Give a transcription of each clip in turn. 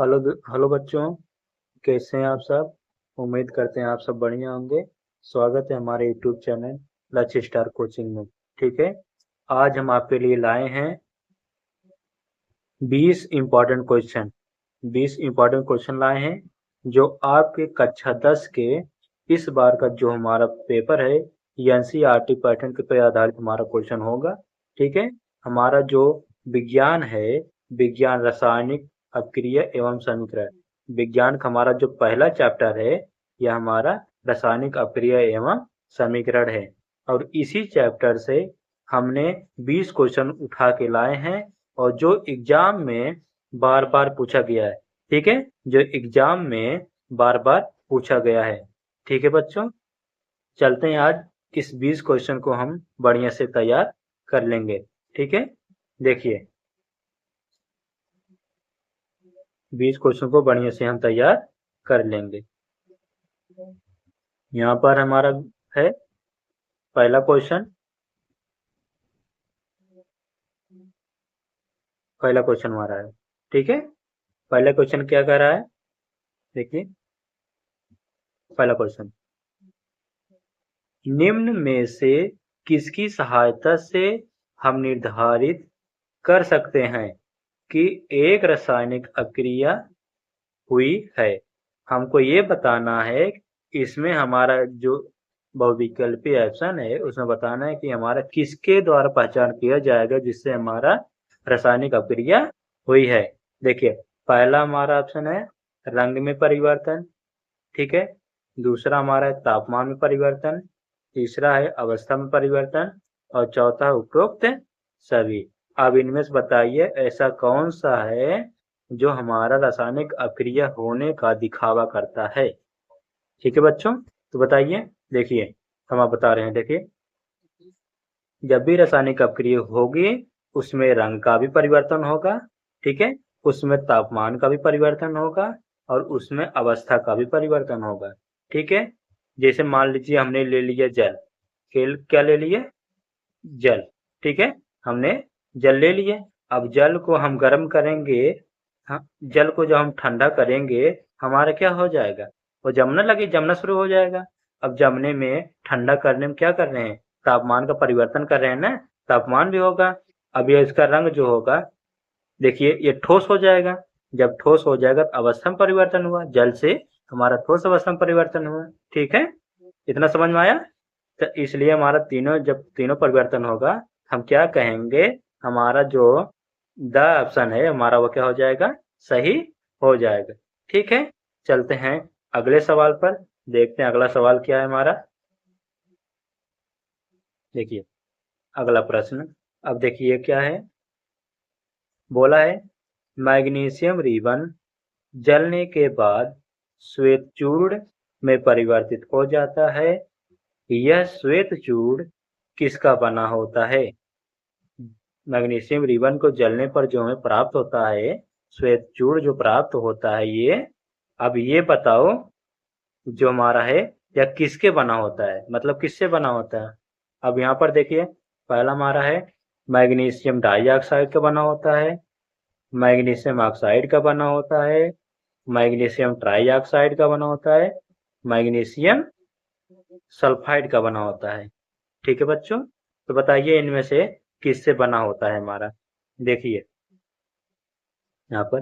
Hello बच्चों, कैसे हैं आप सब। उम्मीद करते हैं आप सब बढ़िया होंगे। स्वागत है हमारे यूट्यूब चैनल लक्ष्य स्टार कोचिंग में। ठीक है, आज हम आपके लिए लाए हैं 20 इम्पोर्टेंट क्वेश्चन। 20 इम्पोर्टेंट क्वेश्चन लाए हैं जो आपके कक्षा 10 के इस बार का जो हमारा पेपर है एनसीईआरटी पैटर्न के पे आधारित हमारा क्वेश्चन होगा। ठीक है, हमारा जो विज्ञान है, विज्ञान रासायनिक अभिक्रिया एवं समीकरण, विज्ञान का हमारा जो पहला चैप्टर है यह हमारा रासायनिक अभिक्रिया एवं समीकरण है। और इसी चैप्टर से हमने 20 क्वेश्चन उठा के लाए हैं और जो एग्जाम में बार बार पूछा गया है। ठीक है, जो एग्जाम में बार बार पूछा गया है। ठीक है बच्चों, चलते हैं आज इस 20 क्वेश्चन को हम बढ़िया से तैयार कर लेंगे। ठीक है, देखिए 20 क्वेश्चन को बढ़िया से हम तैयार कर लेंगे। यहाँ पर हमारा है पहला क्वेश्चन। पहला क्वेश्चन हमारा है, ठीक है। पहला क्वेश्चन क्या कह रहा है, देखिए पहला क्वेश्चन, निम्न में से किसकी सहायता से हम निर्धारित कर सकते हैं कि एक रासायनिक अभिक्रिया हुई है। हमको ये बताना है, इसमें हमारा जो बहुविकल्पीय ऑप्शन है उसमें बताना है कि हमारा किसके द्वारा पहचान किया जाएगा जिससे हमारा रासायनिक अभिक्रिया हुई है। देखिए पहला हमारा ऑप्शन है रंग में परिवर्तन, ठीक है। दूसरा हमारा है तापमान में परिवर्तन, तीसरा है अवस्था में परिवर्तन और चौथा है उपरोक्त सभी। अब इनमें से बताइए ऐसा कौन सा है जो हमारा रासायनिक अभिक्रिया होने का दिखावा करता है। ठीक है बच्चों, तो बताइए। देखिए हम आप बता रहे हैं, देखिए जब भी रासायनिक अभिक्रिया होगी उसमें रंग का भी परिवर्तन होगा, ठीक है, उसमें तापमान का भी परिवर्तन होगा और उसमें अवस्था का भी परिवर्तन होगा। ठीक है, जैसे मान लीजिए हमने ले लिया जल, क्या ले लिए, जल, ठीक है, हमने जल ले लिए। अब जल को हम गर्म करेंगे, जल को जब हम ठंडा करेंगे हमारा क्या हो जाएगा, वो जमना शुरू हो जाएगा। अब जमने में ठंडा करने में क्या कर रहे हैं, तापमान का परिवर्तन कर रहे हैं ना, तापमान भी होगा। अब ये इसका रंग जो होगा, देखिए ये ठोस हो जाएगा। जब ठोस हो जाएगा तो अवस्था में परिवर्तन हुआ, जल से हमारा ठोस अवस्था में परिवर्तन हुआ। ठीक है, इतना समझ में आया। तो इसलिए हमारा जब तीनों परिवर्तन होगा हम क्या कहेंगे, हमारा जो द ऑप्शन है हमारा वो क्या हो जाएगा, सही हो जाएगा। ठीक है, चलते हैं अगले सवाल पर, देखते हैं अगला सवाल क्या है हमारा। देखिए अगला प्रश्न, अब देखिए क्या है, बोला है मैग्नीशियम रिबन जलने के बाद श्वेत चूर्ण में परिवर्तित हो जाता है। यह श्वेत चूर्ण किसका बना होता है। मैग्नीशियम रिबन को जलने पर जो हमें प्राप्त होता है, श्वेत चूर्ण जो प्राप्त होता है ये, अब ये बताओ जो हमारा है यह किसके बना होता है, मतलब किससे बना होता है। अब यहाँ पर देखिए पहला हमारा है मैग्नीशियम डाइऑक्साइड का बना होता है, मैग्नीशियम ऑक्साइड का बना होता है, मैग्नीशियम ट्राइऑक्साइड का बना होता है, मैग्नीशियम सल्फाइड का बना होता है। ठीक है बच्चों, तो बताइए इनमें से किससे बना होता है हमारा। देखिए यहाँ पर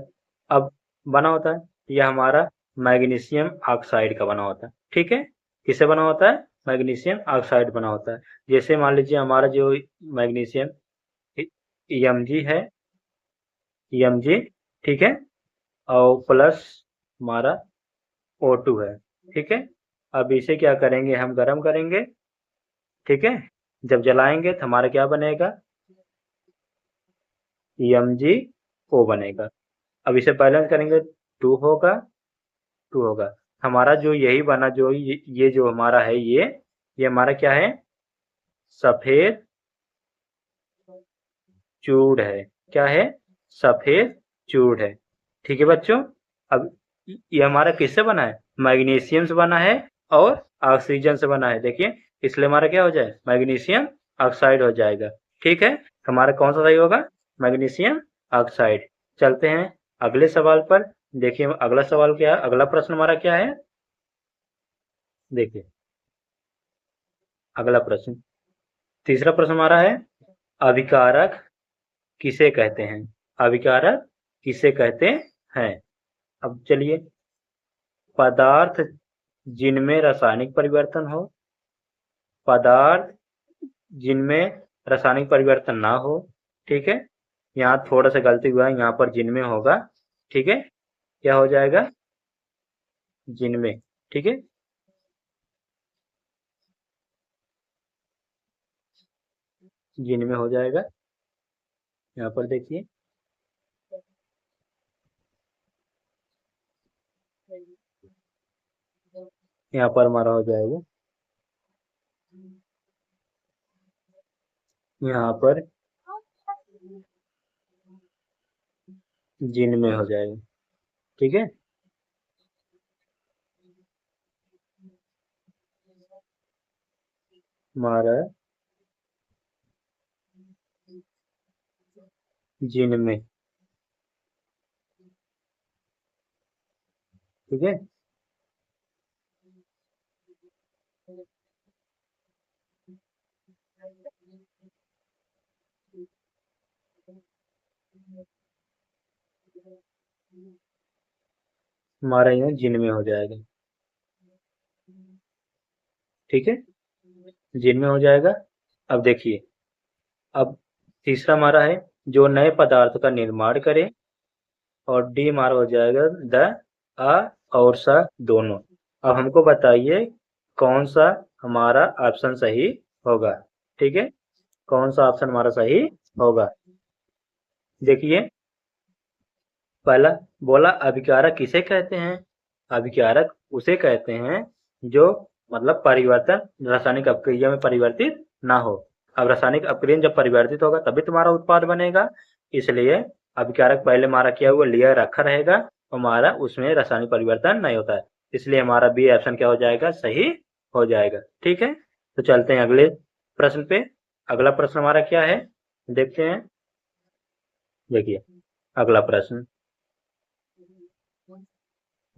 अब बना होता है, यह हमारा मैग्नीशियम ऑक्साइड का बना होता है। ठीक है, किससे बना होता है, मैग्नीशियम ऑक्साइड बना होता है। जैसे मान लीजिए हमारा जो मैग्नीशियम Mg है, Mg, ठीक है, और प्लस हमारा O2 है। ठीक है, अब इसे क्या करेंगे, हम गर्म करेंगे, ठीक है, जब जलाएंगे तो हमारा क्या बनेगा, MgO बनेगा। अब इसे बैलेंस करेंगे, 2 होगा, 2 होगा। हमारा जो यही बना, जो ये जो हमारा है ये हमारा क्या है, सफेद चूड़ है। क्या है, सफेद चूड़ है। ठीक है बच्चों, अब ये हमारा किससे बना है, मैग्नीशियम से बना है और ऑक्सीजन से बना है। देखिए इसलिए हमारा क्या हो जाए, मैग्नीशियम ऑक्साइड हो जाएगा। ठीक है, हमारा कौन सा सही होगा, मैग्नीशियम ऑक्साइड। चलते हैं अगले सवाल पर, देखिए अगला सवाल क्या है, अगला प्रश्न हमारा क्या है, देखिए अगला प्रश्न, तीसरा प्रश्न हमारा है, अभिकारक किसे कहते हैं, अभिकारक किसे कहते हैं। अब चलिए, पदार्थ जिनमें रासायनिक परिवर्तन हो, पदार्थ जिनमें रासायनिक परिवर्तन ना हो, ठीक है, यहाँ थोड़ा सा गलती हुआ है, यहाँ पर जिनमें होगा, ठीक है, क्या हो जाएगा, जिनमें, ठीक है, जिनमें हो जाएगा, यहाँ पर देखिए, यहाँ पर हमारा हो जाएगा, यहाँ पर जिनमें हो जाएगा, ठीक है, हमारा जिनमें, ठीक है, हमारा यहाँ जिनमें हो जाएगा, ठीक है, जिनमें हो जाएगा। अब देखिए, अब तीसरा हमारा है, जो नए पदार्थ का निर्माण करे, और डी हमारा हो जाएगा द, अ और स दोनों। अब हमको बताइए कौन सा हमारा ऑप्शन सही होगा, ठीक है, कौन सा ऑप्शन हमारा सही होगा। देखिए, पहला बोला अभिकारक किसे कहते हैं, अभिकारक उसे कहते हैं जो मतलब परिवर्तन रासायनिक अपक्रिया में परिवर्तित ना हो। अब रासायनिक अपक्रिया जब परिवर्तित होगा तभी तुम्हारा उत्पाद बनेगा, इसलिए अभिकारक पहले हमारा क्या हुआ, लिया रखा रहेगा, हमारा उसमें रासायनिक परिवर्तन नहीं होता है, इसलिए हमारा बी ऑप्शन क्या हो जाएगा, सही हो जाएगा, ठीक है। तो चलते हैं अगले प्रश्न पे। अगला प्रश्न हमारा क्या है, देखते हैं, देखिए अगला प्रश्न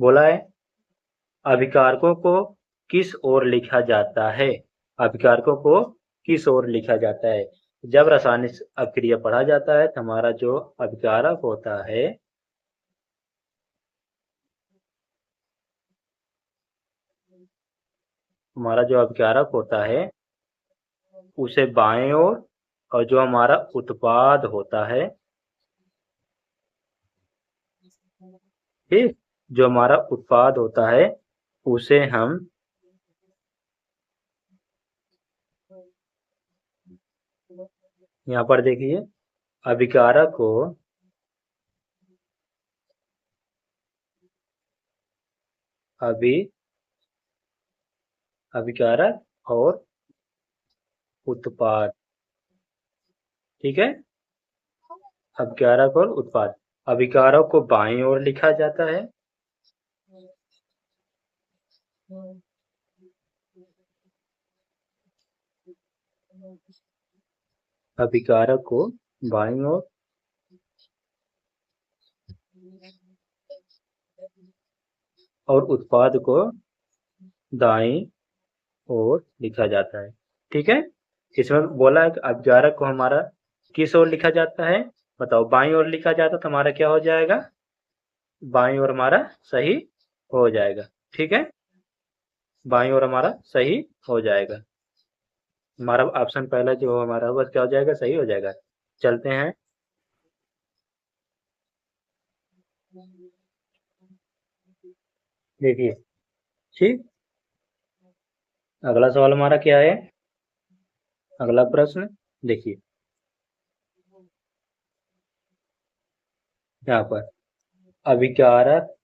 बोला है, अभिकारकों को किस ओर लिखा जाता है, अभिकारकों को किस ओर लिखा जाता है। जब रासायनिक अभिक्रिया पढ़ा जाता है तो हमारा जो अभिकारक होता है, हमारा जो अभिकारक होता है उसे बाएं ओर, और जो हमारा उत्पाद होता है, ठीक, जो हमारा उत्पाद होता है उसे हम, यहाँ पर देखिए, अभिकारक को अभिकारक और उत्पाद, ठीक है, अभिकारक और उत्पाद, अभिकारक को बाईं ओर लिखा जाता है, अभिकारक को बाईं ओर और उत्पाद को दाईं ओर लिखा जाता है, ठीक है। इसमें बोला है कि अभिकारक को हमारा किस ओर लिखा जाता है, बताओ, बाईं ओर लिखा जाता तो हमारा क्या हो जाएगा, बाईं ओर हमारा सही हो जाएगा, ठीक है, बाईं ओर हमारा सही हो जाएगा, हमारा ऑप्शन पहला जो हमारा बस क्या हो जाएगा, सही हो जाएगा। चलते हैं, देखिए, ठीक, अगला सवाल हमारा क्या है, अगला प्रश्न देखिए, यहाँ पर अभिकारक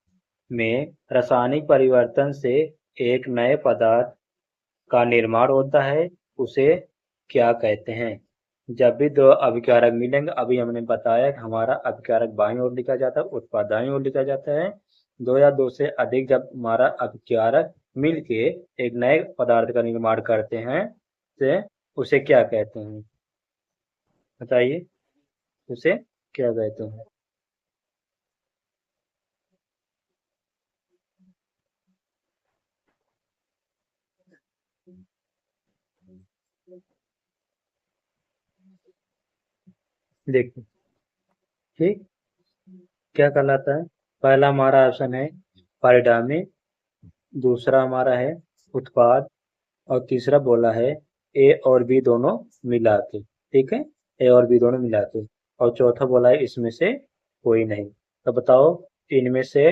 में रासायनिक परिवर्तन से एक नए पदार्थ का निर्माण होता है, उसे क्या कहते हैं। जब भी दो अभिकारक मिलेंगे, अभी हमने बताया कि हमारा अभिकारक बाईं ओर लिखा जाता है, उत्पाद दाईं ओर लिखा जाता है, दो या दो से अधिक जब हमारा अभिकारक मिलके एक नए पदार्थ का निर्माण करते हैं तो उसे क्या कहते हैं, बताइए, उसे क्या कहते हैं। देखिए, ठीक, क्या कहलाता है? पहला हमारा ऑप्शन है परिणामी, दूसरा हमारा है उत्पाद, और तीसरा बोला है ए और बी दोनों मिला के। ठीक है, ए और बी दोनों मिला के। और चौथा बोला है इसमें से कोई नहीं। तो बताओ इनमें से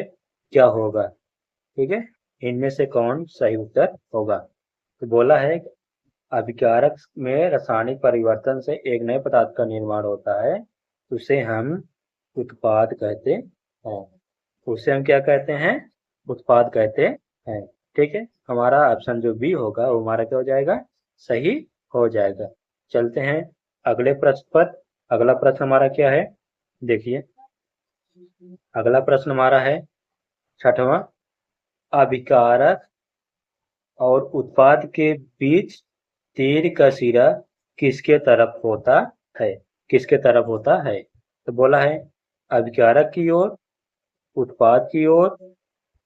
क्या होगा? ठीक है, इनमें से कौन सही उत्तर होगा? तो बोला है अभिकारक में रासायनिक परिवर्तन से एक नए पदार्थ का निर्माण होता है, उसे हम उत्पाद कहते हैं। उसे हम क्या कहते हैं? उत्पाद कहते हैं। ठीक है, हमारा ऑप्शन जो बी होगा वो हमारा क्या हो जाएगा? सही हो जाएगा। चलते हैं अगले प्रश्न पर। अगला प्रश्न हमारा क्या है? देखिए, अगला प्रश्न हमारा है छठवां, अभिकारक और उत्पाद के बीच तीर का सिरा किसके तरफ होता है? किसके तरफ होता है? तो बोला है अभिकारक की ओर, उत्पाद की ओर,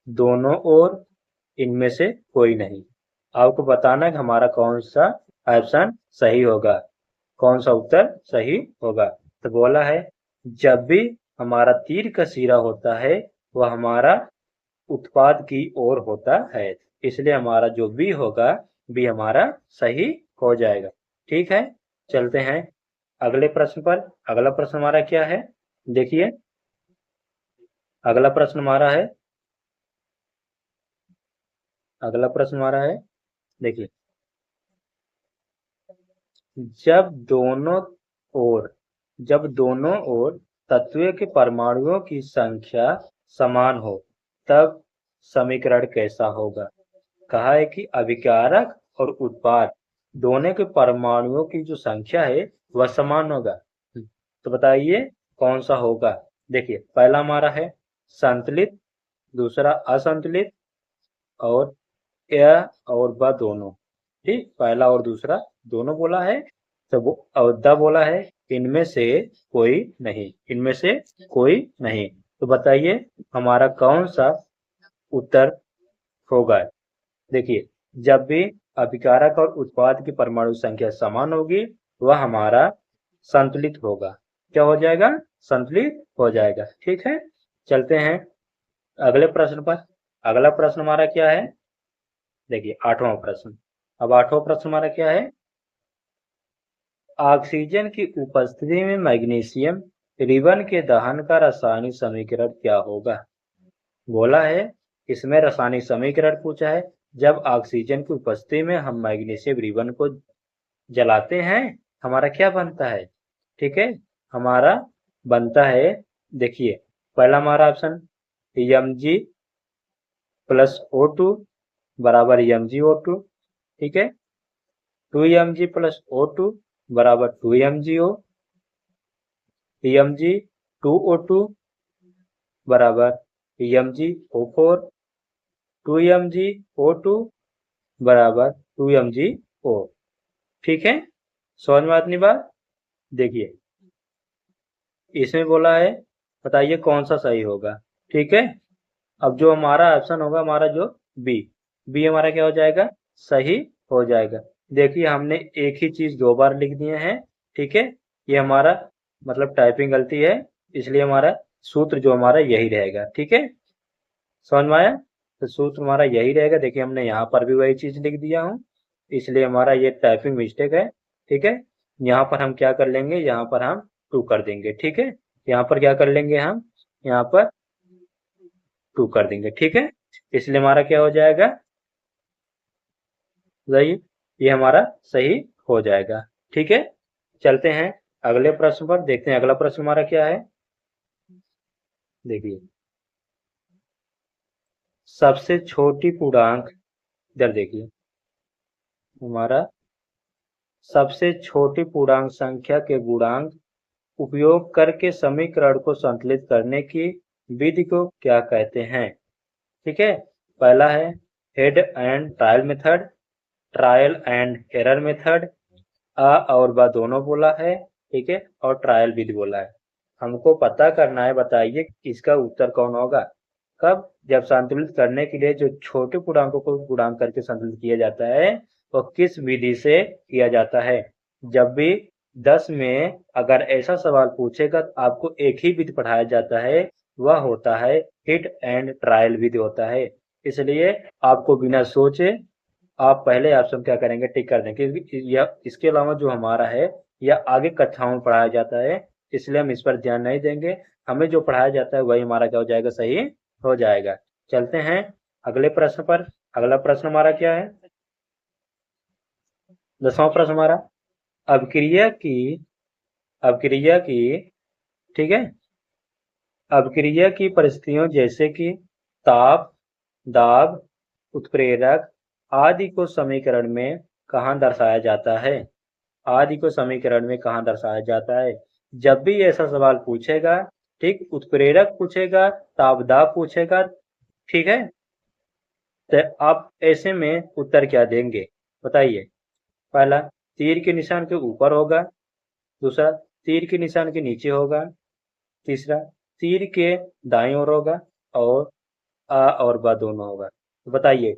दोनों ओर, इनमें से कोई नहीं। आपको बताना है कि हमारा कौन सा ऑप्शन सही होगा, कौन सा उत्तर सही होगा। तो बोला है जब भी हमारा तीर का सिरा होता है वह हमारा उत्पाद की ओर होता है, इसलिए हमारा जो बी होगा, बी हमारा सही हो जाएगा। ठीक है, चलते हैं अगले प्रश्न पर। अगला प्रश्न हमारा क्या है? देखिए, अगला प्रश्न हमारा है, अगला प्रश्न हमारा है, देखिए, जब दोनों ओर जब दोनों ओर तत्व के परमाणुओं की संख्या समान हो तब समीकरण कैसा होगा? कहा है कि अभिकारक और उत्पाद दोनों के परमाणुओं की जो संख्या है वह समान होगा। तो बताइए कौन सा होगा? देखिए, पहला हमारा है संतुलित, दूसरा असंतुलित, और यह और व दोनों। ठीक, पहला और दूसरा दोनों बोला है। तो वो और द बोला है इनमें से कोई नहीं, इनमें से कोई नहीं। तो बताइए हमारा कौन सा उत्तर होगा? देखिए, जब भी अभिकारक और उत्पाद की परमाणु संख्या समान होगी वह हमारा संतुलित होगा। क्या हो जाएगा? संतुलित हो जाएगा। ठीक है, चलते हैं अगले प्रश्न पर। अगला प्रश्न हमारा क्या है? देखिए, आठवां प्रश्न। अब आठवां प्रश्न हमारा क्या है? ऑक्सीजन की उपस्थिति में मैग्नीशियम रिबन के दहन का रासायनिक समीकरण क्या होगा? बोला है इसमें रासायनिक समीकरण पूछा है। जब ऑक्सीजन की उपस्थिति में हम मैग्नीशियम रिबन को जलाते हैं हमारा क्या बनता है? ठीक है, हमारा बनता है, देखिए, पहला हमारा ऑप्शन Mg प्लस O2 बराबर MgO2। ठीक है, 2Mg प्लस O2 बराबर 2MgO, Mg2O2 बराबर MgO4, 2MgO2 बराबर 2MgO। ठीक है, समझ में आती बात? देखिए, इसमें बोला है बताइए कौन सा सही होगा। ठीक है, अब जो हमारा ऑप्शन होगा हमारा जो बी, बी हमारा क्या हो जाएगा? सही हो जाएगा। देखिए, हमने एक ही चीज दो बार लिख दिए हैं। ठीक है, ये हमारा मतलब टाइपिंग गलती है, इसलिए हमारा सूत्र जो हमारा यही रहेगा। ठीक है, समझ में आया? तो सूत्र हमारा यही रहेगा। देखिए, हमने यहाँ पर भी वही चीज लिख दिया हूँ, इसलिए हमारा ये टाइपिंग मिस्टेक है। ठीक है, यहाँ पर हम क्या कर लेंगे? यहाँ पर हम 2 कर देंगे। ठीक है, यहाँ पर क्या कर लेंगे? हम यहाँ पर 2 कर देंगे। ठीक है, इसलिए हमारा क्या हो जाएगा? सही, ये हमारा सही हो जाएगा। ठीक है, चलते हैं अगले प्रश्न पर। देखते हैं अगला प्रश्न हमारा क्या है। देखिए, सबसे छोटी पूर्णांक, इधर देखिए, हमारा सबसे छोटी पूर्णांक संख्या के गुणांक उपयोग करके समीकरण को संतुलित करने की विधि को क्या कहते हैं? ठीक है, पहला है head and trial method, trial and error method, अ और ब दोनों बोला है। ठीक है, और ट्रायल विधि बोला है। हमको पता करना है, बताइए इसका उत्तर कौन होगा? कब? जब संतुलित करने के लिए जो छोटे पूर्णांकों को गुणांक करके संतुलित किया जाता है वो किस विधि से किया जाता है। जब भी 10 में अगर ऐसा सवाल पूछेगा तो आपको एक ही विधि पढ़ाया जाता है, वह होता है हिट एंड ट्रायल विधि होता है। इसलिए आपको बिना सोचे आप पहले ऑप्शन क्या करेंगे, टिक कर देंगे, क्योंकि यह इसके अलावा जो हमारा है यह आगे कक्षाओं में पढ़ाया जाता है, इसलिए हम इस पर ध्यान नहीं देंगे। हमें जो पढ़ाया जाता है वही हमारा क्या हो जाएगा, सही हो जाएगा। चलते हैं अगले प्रश्न पर। अगला प्रश्न हमारा क्या है, 10वां प्रश्न हमारा, अभिक्रिया की ठीक है, अभिक्रिया की परिस्थितियों जैसे कि ताप, दाब, उत्प्रेरक आदि को समीकरण में कहाँ दर्शाया जाता है। आदि को समीकरण में कहाँ दर्शाया जाता है। जब भी ऐसा सवाल पूछेगा, ठीक, उत्प्रेरक पूछेगा, ताप दाब पूछेगा, ठीक है, तो आप ऐसे में उत्तर क्या देंगे बताइए। पहला, तीर के निशान के ऊपर होगा। दूसरा, तीर के निशान के नीचे होगा। तीसरा, तीर के दाईं ओर होगा। और आ और ब दोनों होगा। तो बताइए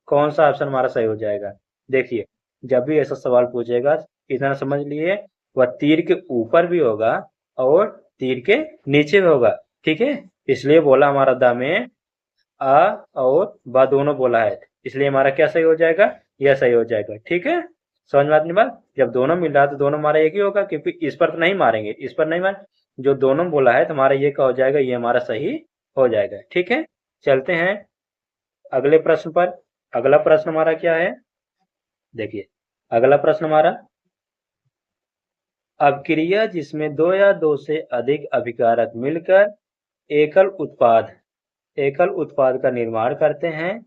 कौन सा ऑप्शन हमारा सही हो जाएगा। देखिए, जब भी ऐसा सवाल पूछेगा इतना समझ लिए, वह तीर के ऊपर भी होगा और तीर के नीचे भी होगा, ठीक है। इसलिए बोला हमारा द में आ और ब दोनों बोला है, इसलिए हमारा क्या सही हो जाएगा, यह सही हो जाएगा, ठीक है। समझ में आती बात। जब दोनों मिल रहा है तो दोनों हमारा एक ही होगा, क्योंकि इस पर तो नहीं मारेंगे, इस पर नहीं मार, जो दोनों बोला है तो हमारा ये क्या हो जाएगा, ये हमारा सही हो जाएगा, ठीक है। चलते हैं अगले प्रश्न पर। अगला प्रश्न हमारा क्या है, देखिए अगला प्रश्न हमारा, अभिक्रिया जिसमें दो या दो से अधिक अभिकारक मिलकर एकल उत्पाद का निर्माण करते हैं,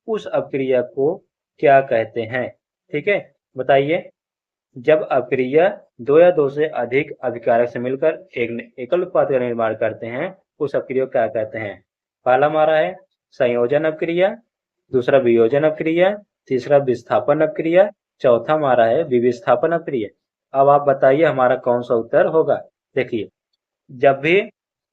उस अभिक्रिया को क्या कहते हैं। ठीक है, बताइए। जब अभिक्रिया दो या दो से अधिक अभिकारक से मिलकर एक एकल उत्पाद का निर्माण करते हैं, उस अभिक्रिया को क्या कहते हैं। पहला हमारा है संयोजन अभिक्रिया, दूसरा वियोजन अभिक्रिया, तीसरा विस्थापन अभिक्रिया, चौथा हमारा है विविस्थापन अभिक्रिया। अब आप बताइए हमारा कौन सा उत्तर होगा। देखिए, जब भी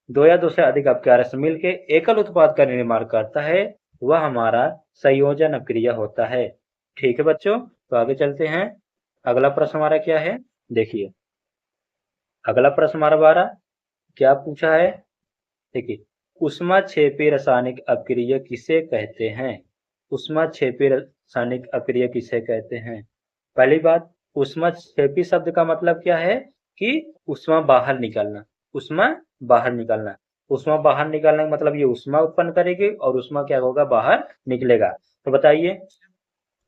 दो या दो से अधिक अभिकारक से मिलकर एकल उत्पाद का निर्माण करता है, वह हमारा संयोजन अभिक्रिया होता है। ठीक है बच्चों, तो आगे चलते हैं। अगला प्रश्न हमारा क्या है, देखिए अगला प्रश्न हमारा 12 क्या पूछा है। देखिए, ऊष्माक्षेपी रासायनिक अभिक्रिया किसे कहते हैं। ऊष्माक्षेपी रासायनिक अभिक्रिया किसे कहते हैं। पहली बात, ऊष्माक्षेपी शब्द का मतलब क्या है कि ऊष्मा बाहर निकलना। ऊष्मा बाहर निकलना, ऊष्मा बाहर निकलने का मतलब ये ऊष्मा उत्पन्न करेगी और ऊष्मा क्या होगा, बाहर निकलेगा। तो बताइए,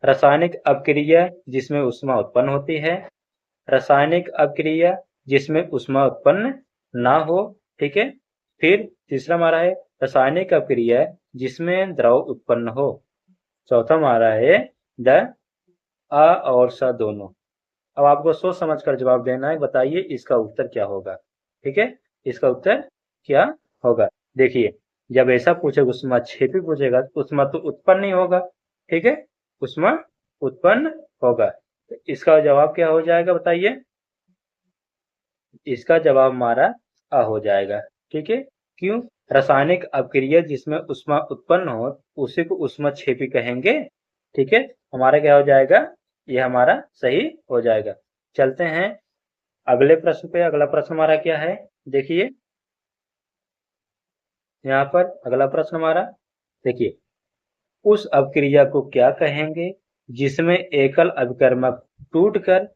रासायनिक अभिक्रिया जिसमें ऊष्मा उत्पन्न होती है, रासायनिक अभिक्रिया जिसमें ऊष्मा उत्पन्न ना हो, ठीक है। फिर तीसरा हमारा है रासायनिक अभिक्रिया जिसमें द्रव उत्पन्न हो। चौथा हमारा है द अ और स दोनों। अब आपको सोच समझ कर जवाब देना है, बताइए इसका उत्तर क्या होगा। ठीक है, इसका उत्तर क्या होगा। देखिए, जब ऐसा पूछेगा ऊष्माक्षेपी पूछेगा, ऊष्मा तो उत्पन्न नहीं होगा, ठीक है, ऊष्मा उत्पन्न होगा। तो इसका जवाब क्या हो जाएगा बताइए। इसका जवाब हमारा अ हो जाएगा, ठीक है। क्यों, रासायनिक अभिक्रिया जिसमें ऊष्मा उत्पन्न हो उसी को ऊष्माक्षेपी कहेंगे, ठीक है। हमारा क्या हो जाएगा, ये हमारा सही हो जाएगा। चलते हैं अगले प्रश्न पे। अगला प्रश्न हमारा क्या है, देखिए यहाँ पर अगला प्रश्न हमारा, देखिए उस अभिक्रिया को क्या कहेंगे जिसमें एकल अभिकर्मक टूटकर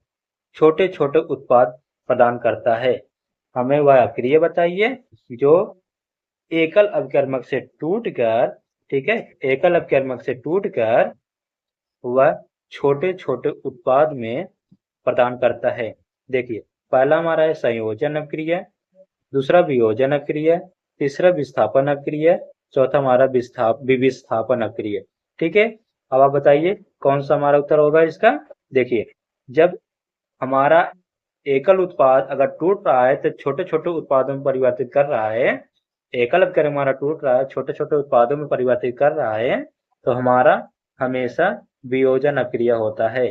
छोटे छोटे उत्पाद प्रदान करता है। हमें वह अभिक्रिया बताइए जो एकल अभिकर्मक से टूटकर, ठीक है, एकल अभिकर्मक से टूटकर वह छोटे छोटे उत्पाद में प्रदान करता है। देखिए, पहला हमारा है संयोजन अभिक्रिया, दूसरा वियोजन अभिक्रिया, तीसरा विस्थापन अभिक्रिया, चौथा हमारा विस्थापन अभिक्रिया, ठीक है। अब आप बताइए कौन सा हमारा उत्तर होगा इसका। देखिए, जब हमारा एकल उत्पाद अगर टूट रहा है तो छोटे छोटे उत्पादों में परिवर्तित कर रहा है, एकल अभिकर्मक हमारा टूट रहा है छोटे छोटे उत्पादों में परिवर्तित कर रहा है, तो हमारा हमेशा वियोजन अभिक्रिया होता है।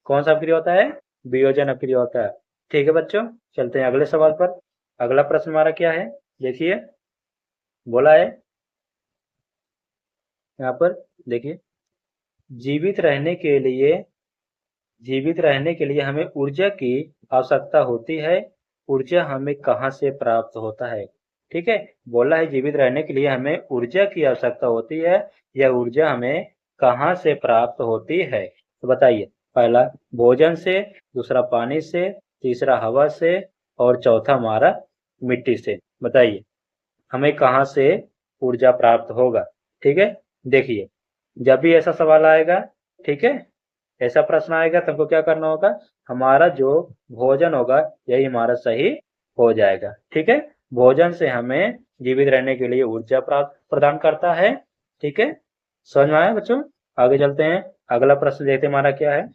कौन सा अभिक्रिया होता है, वियोजन अभिक्रिया होता है। ठीक है बच्चों, चलते हैं अगले सवाल पर। अगला प्रश्न हमारा क्या है, देखिए बोला है यहाँ पर, देखिए जीवित रहने के लिए जीवित रहने के लिए हमें ऊर्जा की आवश्यकता होती है। ऊर्जा हमें कहाँ से प्राप्त होता है? ठीक है, बोला है जीवित रहने के लिए हमें ऊर्जा की आवश्यकता होती है। यह ऊर्जा हमें कहाँ से प्राप्त होती है? तो बताइए। पहला भोजन से, दूसरा पानी से, तीसरा हवा से और चौथा हमारा मिट्टी से। बताइए हमें कहाँ से ऊर्जा प्राप्त होगा? ठीक है, देखिए जब भी ऐसा सवाल आएगा, ठीक है, ऐसा प्रश्न आएगा तो हमको क्या करना होगा? हमारा जो भोजन होगा यही हमारा सही हो जाएगा। ठीक है, भोजन से हमें जीवित रहने के लिए ऊर्जा प्राप्त प्रदान करता है। ठीक है, समझ में आया बच्चों? आगे चलते हैं, अगला प्रश्न देखते हैं हमारा क्या है।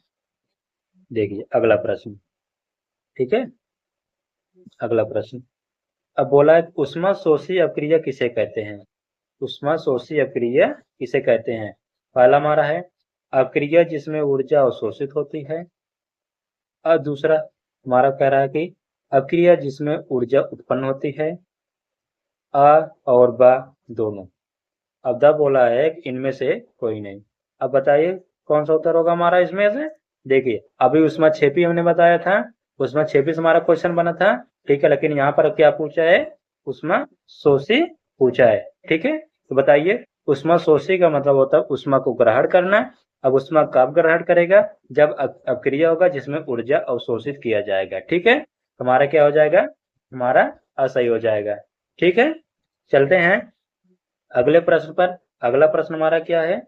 देखिए अगला प्रश्न, ठीक है, अगला प्रश्न अब बोला है ऊष्माशोषी अपक्रिया किसे कहते हैं? ऊष्माशोषी अपक्रिया किसे कहते हैं? पहला हमारा है अपक्रिया जिसमें ऊर्जा अवशोषित होती है। और दूसरा हमारा कह रहा है कि अपक्रिया जिसमें ऊर्जा उत्पन्न होती है। अ और ब दोनों। अब द बोला है कि इनमें से कोई नहीं। अब बताइए कौन सा उत्तर होगा हमारा इसमें से? देखिए अभी ऊष्माक्षेपी हमने बताया था, ऊष्माक्षेपी से हमारा क्वेश्चन बना था। ठीक है, लेकिन यहाँ पर क्या पूछा है? ऊष्माशोषी पूछा है। ठीक है, तो बताइए ऊष्माशोषी का मतलब होता है ऊष्मा को ग्रहण करना। अब ऊष्मा कब ग्रहण करेगा? जब अपक्रिया होगा जिसमें ऊर्जा अवशोषित किया जाएगा। ठीक है, हमारा क्या हो जाएगा? हमारा असही हो जाएगा। ठीक है, चलते हैं अगले प्रश्न पर। अगला प्रश्न हमारा क्या है?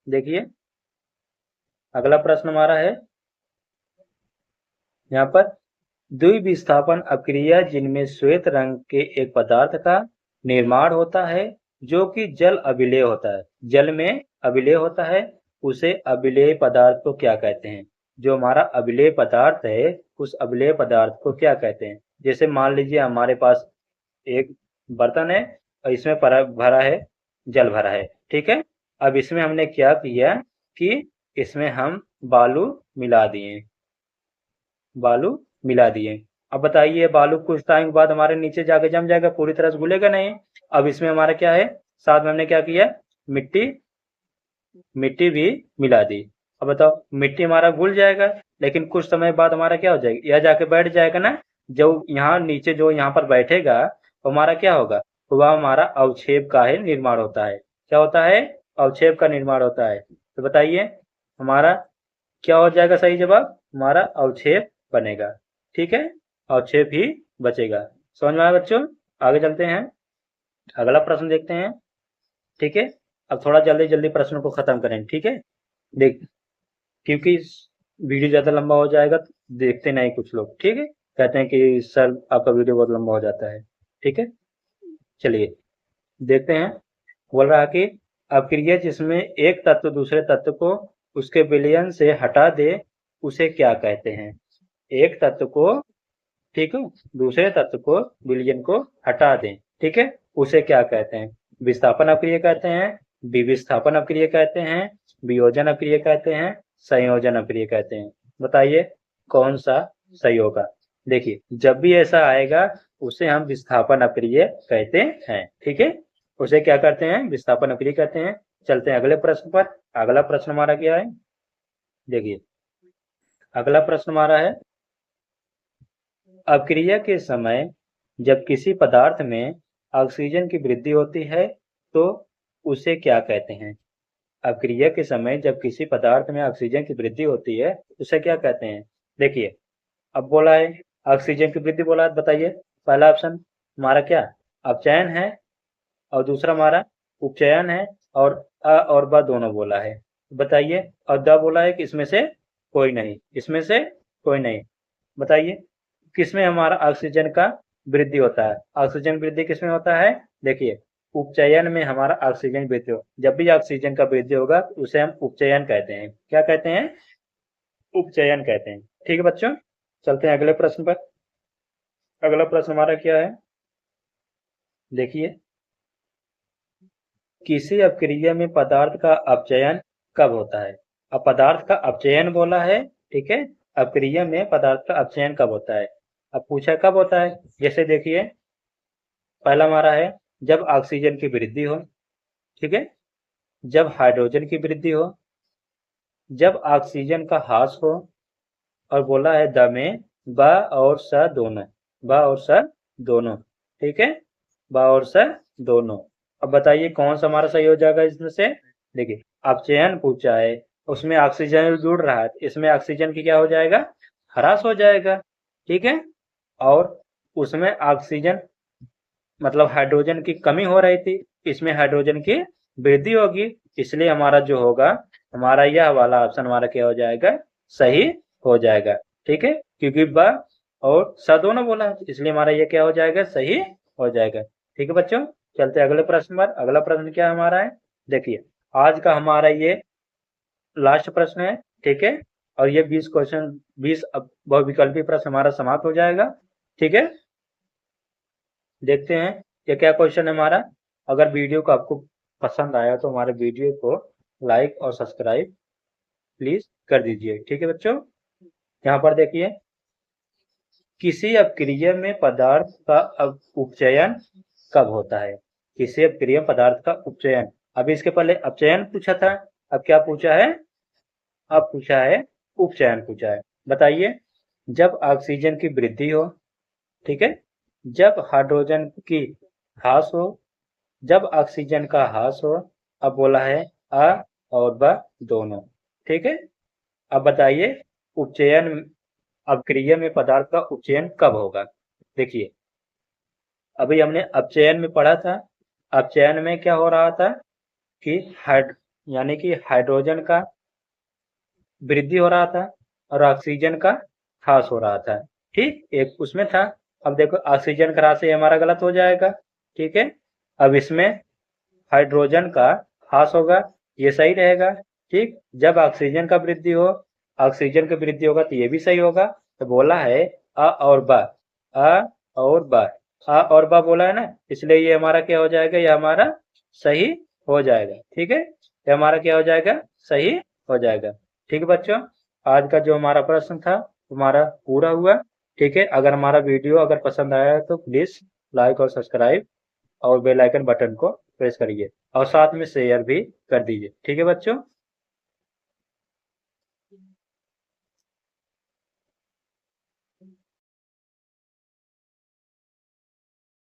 देखिए अगला प्रश्न हमारा है यहाँ पर द्विविस्थापन अपक्रिया जिनमें श्वेत रंग के एक पदार्थ का निर्माण होता है जो कि जल अभिलेय होता है। जल में अभिलेय होता है, उसे अभिलेय पदार्थ को क्या कहते हैं? जो हमारा अभिलेय पदार्थ है उस अभिलेय पदार्थ को क्या कहते हैं? जैसे मान लीजिए हमारे पास एक बर्तन है और इसमें भरा है, जल भरा है। ठीक है, अब इसमें हमने क्या किया कि इसमें हम बालू मिला दिए, बालू मिला दिए। अब बताइए बालू कुछ टाइम के बाद हमारे नीचे जाके जम जाएगा, पूरी तरह से घुलेगा नहीं। अब इसमें हमारा क्या है? साथ में हमने क्या किया? मिट्टी, मिट्टी भी मिला दी। अब बताओ मिट्टी हमारा घुल जाएगा, लेकिन कुछ समय बाद हमारा क्या हो जाएगा? यह जाके बैठ जाएगा ना। जो यहाँ नीचे जो यहाँ पर बैठेगा तो हमारा क्या होगा? वह हमारा अवक्षेप का ही निर्माण होता है। क्या होता है? अवक्षेप का निर्माण होता है। तो बताइए हमारा क्या हो जाएगा? सही जवाब हमारा अवक्षेप बनेगा। ठीक है, अवक्षेप ही बचेगा। समझ में आया बच्चों? आगे चलते हैं, अगला प्रश्न देखते हैं। ठीक है, अब थोड़ा जल्दी जल्दी प्रश्नों को खत्म करें। ठीक है, देख क्योंकि वीडियो ज्यादा लंबा हो जाएगा तो देखते नहीं कुछ लोग। ठीक है, कहते हैं कि सर आपका वीडियो बहुत लंबा हो जाता है। ठीक है, चलिए देखते हैं। बोल रहा कि अपक्रिया जिसमें एक तत्व दूसरे तत्व को उसके विलयन से हटा दे उसे क्या कहते हैं? एक तत्व को, ठीक है, दूसरे तत्व को विलयन को हटा दें, ठीक है, उसे क्या कहते हैं? विस्थापन अपक्रिया कहते हैं, विविस्थापन अपक्रिया कहते हैं, वियोजन अपक्रिया कहते हैं, संयोजन अपक्रिया कहते हैं। बताइए कौन सा सही होगा? देखिए जब भी ऐसा आएगा उसे हम विस्थापन अपक्रिया कहते हैं। ठीक है, उसे क्या करते हैं? विस्थापन अपक्रिया कहते हैं। चलते हैं अगले प्रश्न पर। अगला प्रश्न हमारा क्या है? देखिए अगला प्रश्न हमारा है अपक्रिया के समय जब किसी पदार्थ में ऑक्सीजन की वृद्धि होती है तो उसे क्या कहते हैं? अपक्रिया के समय जब किसी पदार्थ में ऑक्सीजन की वृद्धि होती है उसे क्या कहते हैं? देखिए अब बोला है ऑक्सीजन की वृद्धि बोला है। बताइए पहला ऑप्शन हमारा क्या? अपचयन है और दूसरा हमारा उपचयन है और अ और ब दोनों बोला है। बताइए और द बोला है कि इसमें से कोई नहीं, इसमें से कोई नहीं। बताइए किसमें हमारा ऑक्सीजन का वृद्धि होता है? ऑक्सीजन वृद्धि किसमें होता है? देखिए उपचयन में हमारा ऑक्सीजन वृद्धि हो, जब भी ऑक्सीजन का वृद्धि होगा उसे हम उपचयन कहते हैं। क्या कहते हैं? उपचयन कहते हैं। ठीक है बच्चों, चलते हैं अगले प्रश्न पर। अगला प्रश्न हमारा क्या है? देखिए किसी अपक्रिया में पदार्थ का अपचयन कब होता है? अब पदार्थ का अपचयन बोला है, ठीक है, अपक्रिया में पदार्थ का अपचयन कब होता है? अब पूछा कब होता है? जैसे देखिए पहला हमारा है जब ऑक्सीजन की वृद्धि हो, ठीक है, जब हाइड्रोजन की वृद्धि हो, जब ऑक्सीजन का ह्रास हो, और बोला है द में ब और स दोनों, ब और स दोनों, ठीक है, ब और स दोनों। अब बताइए कौन सा हमारा सही हो जाएगा इसमें से। देखिए अपचयन पूछा है, उसमें ऑक्सीजन जुड़ रहा है, इसमें ऑक्सीजन की क्या हो जाएगा, ह्रास हो जाएगा, ठीक है। और उसमें ऑक्सीजन मतलब हाइड्रोजन की कमी हो रही थी, इसमें हाइड्रोजन की वृद्धि होगी, इसलिए हमारा जो होगा, हमारा यह वाला ऑप्शन हमारा क्या हो जाएगा, सही हो जाएगा, ठीक है, क्योंकि ब और स दोनों बोला है, इसलिए हमारा ये क्या हो जाएगा, सही हो जाएगा। ठीक है बच्चों, चलते हैं अगले प्रश्न पर। अगला प्रश्न क्या हमारा है, देखिए आज का हमारा ये लास्ट प्रश्न है, ठीक है, और ये 20 क्वेश्चन 20 बहुविकल्पी प्रश्न हमारा समाप्त हो जाएगा, ठीक है। देखते हैं ये क्या क्वेश्चन है हमारा। अगर वीडियो को आपको पसंद आया तो हमारे वीडियो को लाइक और सब्सक्राइब प्लीज कर दीजिए, ठीक है बच्चों। यहाँ पर देखिए, किसी अपक्रिया में पदार्थ का उपचयन कब होता है, किसी अपक्रिय पदार्थ का उपचयन। अभी इसके पहले अपचयन पूछा था, अब क्या पूछा है, अब पूछा है उपचयन पूछा है। बताइए, जब ऑक्सीजन की वृद्धि हो, ठीक है, जब हाइड्रोजन की ह्रास हो, जब ऑक्सीजन का ह्रास हो। अब बोला है अ और ब दोनों, ठीक है। अब बताइए उपचयन अपक्रिया में पदार्थ का उपचयन कब होगा। देखिए अभी हमने अपचयन में पढ़ा था, अपचयन में क्या हो रहा था कि यानी कि हाइड्रोजन का वृद्धि हो रहा था और ऑक्सीजन का ह्रास हो रहा था, ठीक, एक उसमें था। अब देखो ऑक्सीजन का ह्रास हमारा गलत हो जाएगा, ठीक है। अब इसमें हाइड्रोजन का ह्रास होगा, ये सही रहेगा, ठीक। जब ऑक्सीजन का वृद्धि हो, ऑक्सीजन की वृद्धि होगा तो ये भी सही होगा। तो बोला है अ और ब, अ और ब, अ और ब बोला है ना, इसलिए ये हमारा क्या हो जाएगा, ये हमारा सही हो जाएगा, ठीक है, ये हमारा क्या हो जाएगा, सही हो जाएगा। ठीक है बच्चों, आज का जो हमारा प्रश्न था हमारा पूरा हुआ, ठीक है। अगर हमारा वीडियो अगर पसंद आया तो प्लीज लाइक और सब्सक्राइब और बेल आइकन बटन को प्रेस करिए और साथ में शेयर भी कर दीजिए, ठीक है बच्चों।